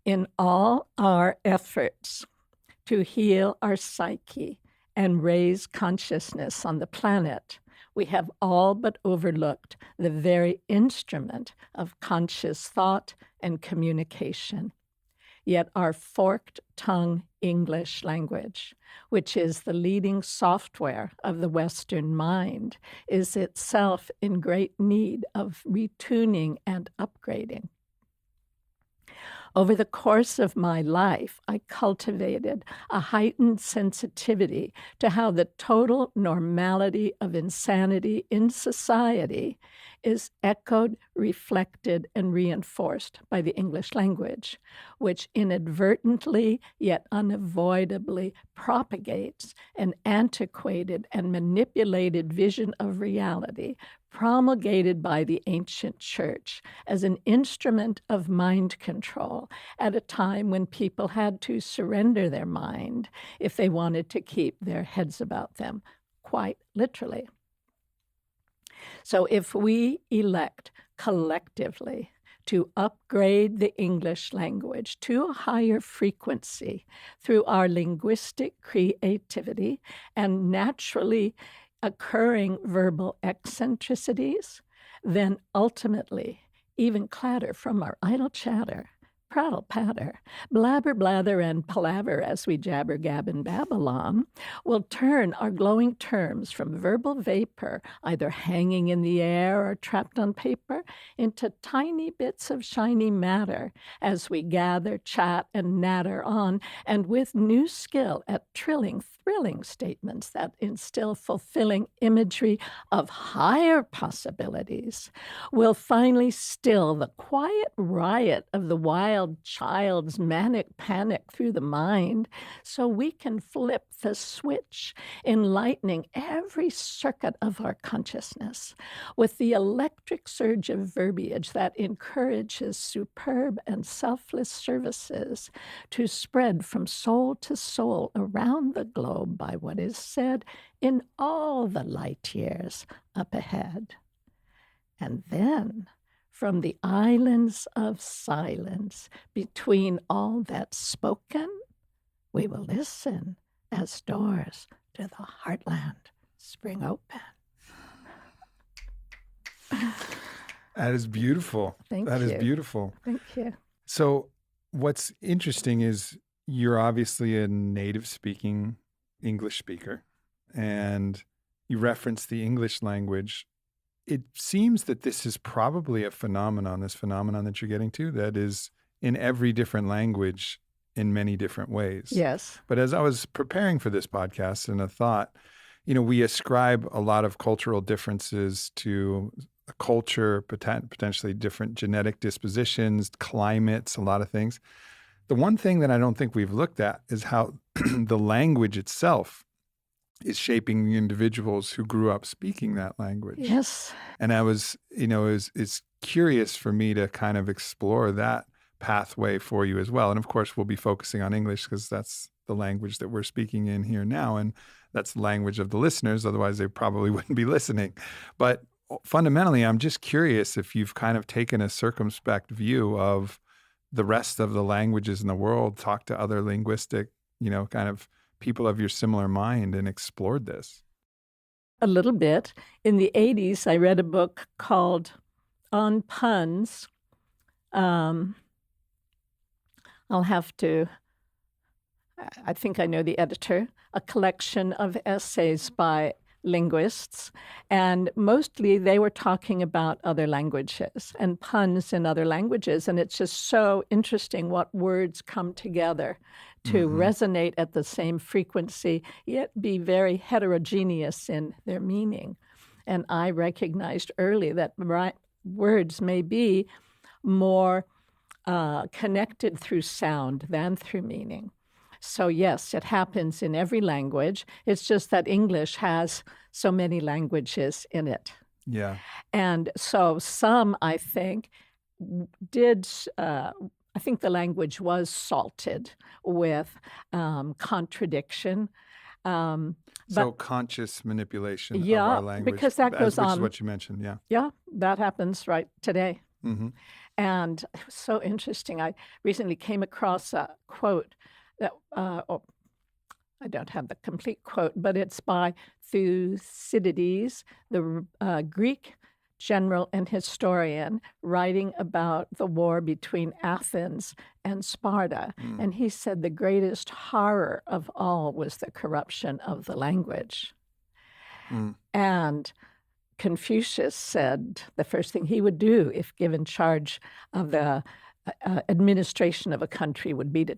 In all our efforts to heal our psyche and raise consciousness on the planet, we have all but overlooked the very instrument of conscious thought and communication. Yet our forked-tongue English language, which is the leading software of the Western mind, is itself in great need of retuning and upgrading. Over the course of my life, I cultivated a heightened sensitivity to how the total normality of insanity in society is echoed, reflected, and reinforced by the English language, which inadvertently yet unavoidably propagates an antiquated and manipulated vision of reality promulgated by the ancient church as an instrument of mind control at a time when people had to surrender their mind if they wanted to keep their heads about them, quite literally. So if we elect collectively to upgrade the English language to a higher frequency through our linguistic creativity and naturally occurring verbal eccentricities, then ultimately, even clatter from our idle chatter, prattle patter, blabber blather and palaver as we jabber gab and babble on, will turn our glowing terms from verbal vapor, either hanging in the air or trapped on paper, into tiny bits of shiny matter as we gather, chat, and natter on, and with new skill at thrilling statements that instill fulfilling imagery of higher possibilities, will finally still the quiet riot of the wild child's manic panic through the mind, so we can flip the switch, enlightening every circuit of our consciousness with the electric surge of verbiage that encourages superb and selfless services to spread from soul to soul around the globe by what is said in all the light years up ahead. And then, from the islands of silence between all that's spoken, we will listen as doors to the heartland spring open. That is beautiful. Thank you. That is beautiful. Thank you. So what's interesting is you're obviously a native speaking English speaker, and you reference the English language. It seems that this is probably this phenomenon that you're getting to, that is in every different language in many different ways. Yes. But as I was preparing for this podcast and a thought, we ascribe a lot of cultural differences to a culture, potentially different genetic dispositions, climates, a lot of things. The one thing that I don't think we've looked at is how the language itself is shaping the individuals who grew up speaking that language. Yes. And I was, it's curious for me to kind of explore that pathway for you as well. And of course, we'll be focusing on English because that's the language that we're speaking in here now. And that's the language of the listeners. Otherwise, they probably wouldn't be listening. But fundamentally, I'm just curious if you've kind of taken a circumspect view of the rest of the languages in the world, talked to other linguistic, kind of people of your similar mind and explored this. A little bit. In the 80s, I read a book called On Puns. I think I know the editor, a collection of essays by linguists, and mostly they were talking about other languages and puns in other languages, and it's just so interesting what words come together to resonate at the same frequency, yet be very heterogeneous in their meaning. And I recognized early that words may be more connected through sound than through meaning. So yes, it happens in every language. It's just that English has so many languages in it. Yeah. And so some, I think, I think the language was salted with contradiction. So conscious manipulation yeah, of our language. because that goes on. Which is what you mentioned, yeah. Yeah, that happens right today. Mm-hmm. And it was so interesting. I recently came across a quote that, I don't have the complete quote, but it's by Thucydides, the Greek general and historian, writing about the war between Athens and Sparta. And he said the greatest horror of all was the corruption of the language. And Confucius said the first thing he would do if given charge of the administration of a country would be to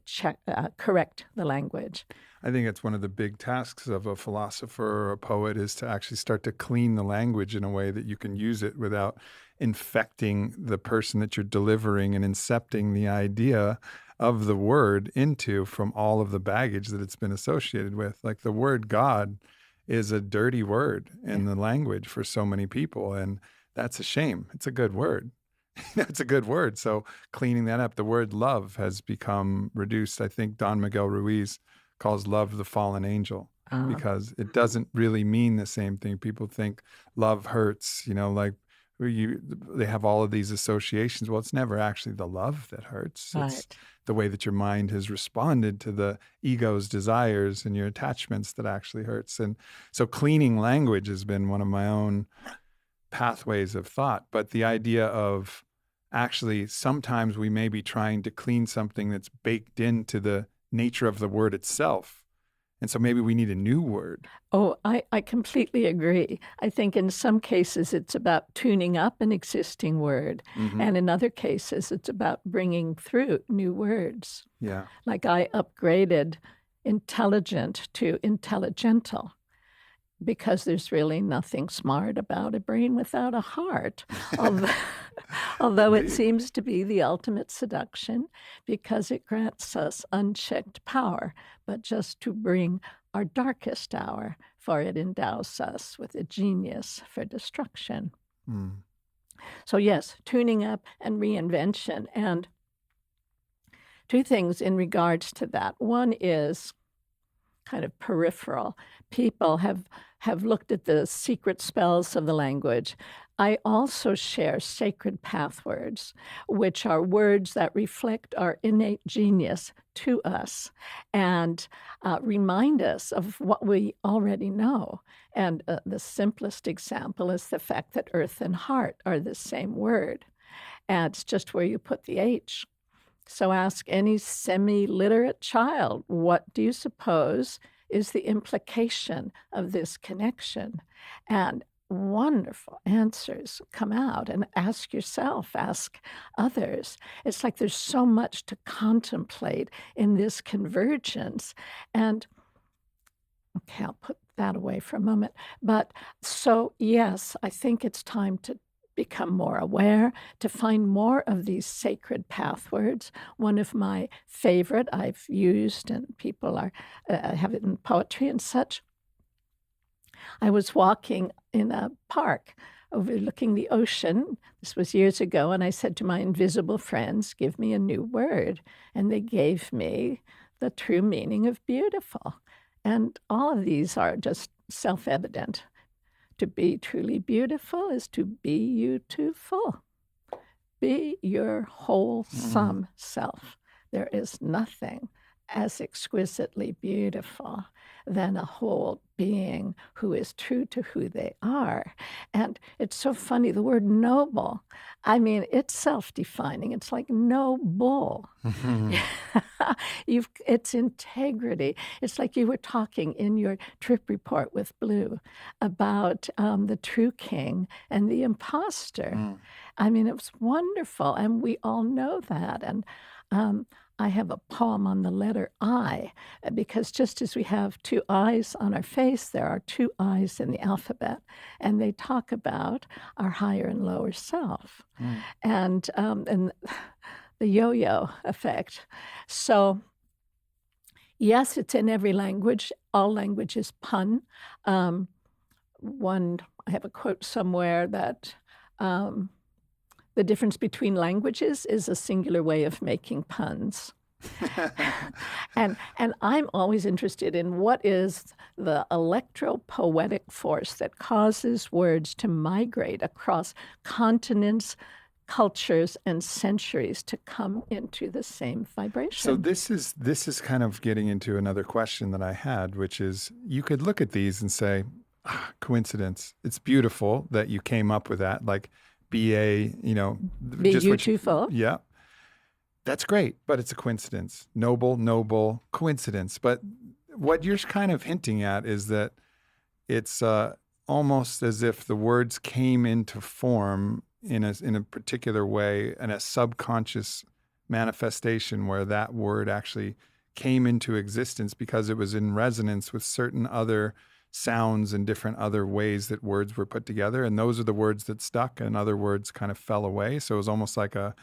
correct the language. I think it's one of the big tasks of a philosopher or a poet is to actually start to clean the language in a way that you can use it without infecting the person that you're delivering and incepting the idea of the word into from all of the baggage that it's been associated with. Like the word God is a dirty word in the language for so many people, and that's a shame. It's a good word. It's a good word. So cleaning that up, the word love has become reduced. I think Don Miguel Ruiz calls love the fallen angel because it doesn't really mean the same thing. People think love hurts, like they have all of these associations. Well, it's never actually the love that hurts. Right. It's the way that your mind has responded to the ego's desires and your attachments that actually hurts. And so cleaning language has been one of my own pathways of thought. But the idea of actually sometimes we may be trying to clean something that's baked into the nature of the word itself. And so maybe we need a new word. Oh, I completely agree. I think in some cases it's about tuning up an existing word. And in other cases it's about bringing through new words. Yeah. Like I upgraded intelligent to intelligental because there's really nothing smart about a brain without a heart. Although it seems to be the ultimate seduction because it grants us unchecked power, but just to bring our darkest hour, for it endows us with a genius for destruction. So yes, tuning up and reinvention. And two things in regards to that. One is kind of peripheral. People have looked at the secret spells of the language. I also share sacred pathwords, which are words that reflect our innate genius to us and remind us of what we already know. And the simplest example is the fact that earth and heart are the same word. And it's just where you put the H. So ask any semi-literate child, what do you suppose is the implication of this connection? And wonderful answers come out. And ask yourself, ask others. It's like there's so much to contemplate in this convergence. And okay, I'll put that away for a moment. But so, yes, I think it's time to become more aware, to find more of these sacred pathwords. One of my favorite I've used, and people have it in poetry and such. I was walking in a park overlooking the ocean. This was years ago, and I said to my invisible friends, give me a new word. And they gave me the true meaning of beautiful. And all of these are just self-evident. To be truly beautiful is to be you too full. Be your wholesome self. There is nothing as exquisitely beautiful than a whole being who is true to who they are. And it's so funny, the word noble, I mean, it's self-defining. It's like noble. It's integrity. It's like you were talking in your trip report with Blue about the true king and the imposter. I mean, it was wonderful, and we all know that. And I have a poem on the letter I, because just as we have two eyes on our face, there are two eyes in the alphabet, and they talk about our higher and lower self, and the yo-yo effect. So, yes, it's in every language. All language is pun. I have a quote somewhere that the difference between languages is a singular way of making puns. and I'm always interested in what is the electro-poetic force that causes words to migrate across continents, cultures and centuries to come into the same vibration. So this is kind of getting into another question that I had, which is you could look at these and say, coincidence. It's beautiful that you came up with that, like BA, beautiful. Yeah. That's great, but it's a coincidence. Noble coincidence. But what you're kind of hinting at is that it's almost as if the words came into form in a particular way, in a subconscious manifestation where that word actually came into existence because it was in resonance with certain other sounds and different other ways that words were put together. And those are the words that stuck and other words kind of fell away. So it was almost like a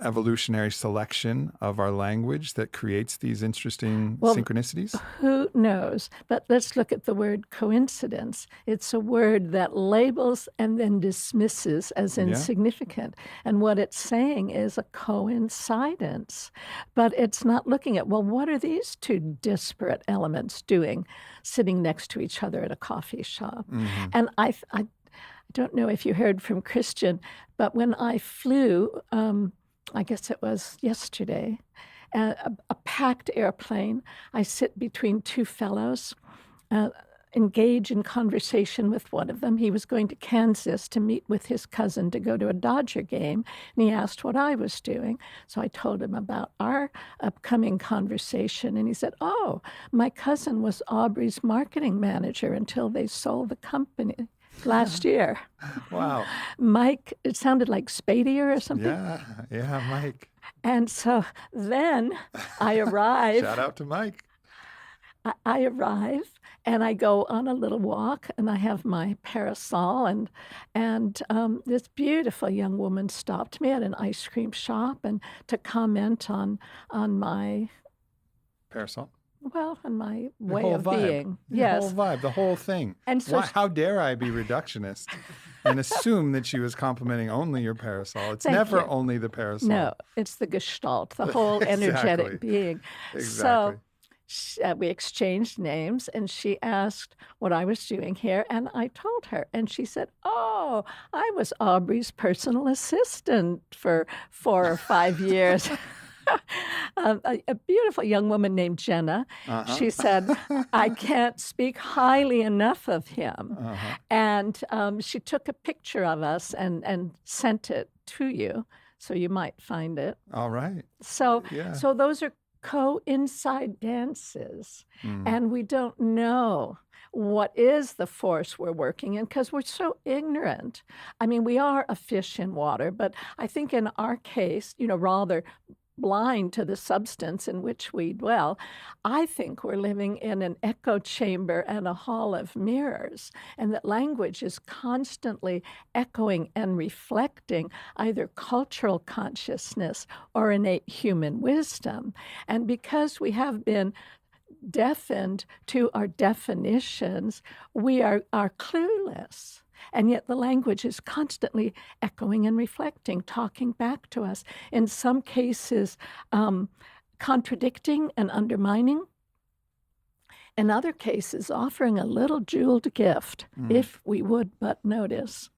evolutionary selection of our language that creates these interesting synchronicities? Who knows? But let's look at the word coincidence. It's a word that labels and then dismisses as insignificant. And what it's saying is a coincidence. But it's not looking at, well, what are these two disparate elements doing sitting next to each other at a coffee shop? Mm-hmm. And I don't know if you heard from Christian, but when I flew, I guess it was yesterday, a packed airplane. I sit between two fellows, engage in conversation with one of them. He was going to Kansas to meet with his cousin to go to a Dodger game, and he asked what I was doing. So I told him about our upcoming conversation, and he said, oh, my cousin was Aubrey's marketing manager until they sold the company last year. Wow. Mike, it sounded like Spadier or something. Yeah, Mike. And so then I arrive. Shout out to Mike. I arrive and I go on a little walk and I have my parasol and this beautiful young woman stopped me at an ice cream shop and to comment on my parasol. Well, and my way of being. Yes. The whole vibe, the whole thing. And so how dare I be reductionist and assume that she was complimenting only your parasol? It's never only the parasol. No, it's the gestalt, the whole energetic being. Exactly. So we exchanged names and she asked what I was doing here and I told her. And she said, oh, I was Aubrey's personal assistant for 4 or 5 years. A beautiful young woman named Jenna. Uh-huh. She said, I can't speak highly enough of him. Uh-huh. And she took a picture of us and sent it to you, so you might find it. All right. So those are co-inside dances, and we don't know what is the force we're working in because we're so ignorant. I mean, we are a fish in water, but I think in our case, rather blind to the substance in which we dwell, I think we're living in an echo chamber and a hall of mirrors, and that language is constantly echoing and reflecting either cultural consciousness or innate human wisdom. And because we have been deafened to our definitions, we are clueless. And yet the language is constantly echoing and reflecting, talking back to us, in some cases contradicting and undermining, in other cases offering a little jeweled gift, if we would but notice.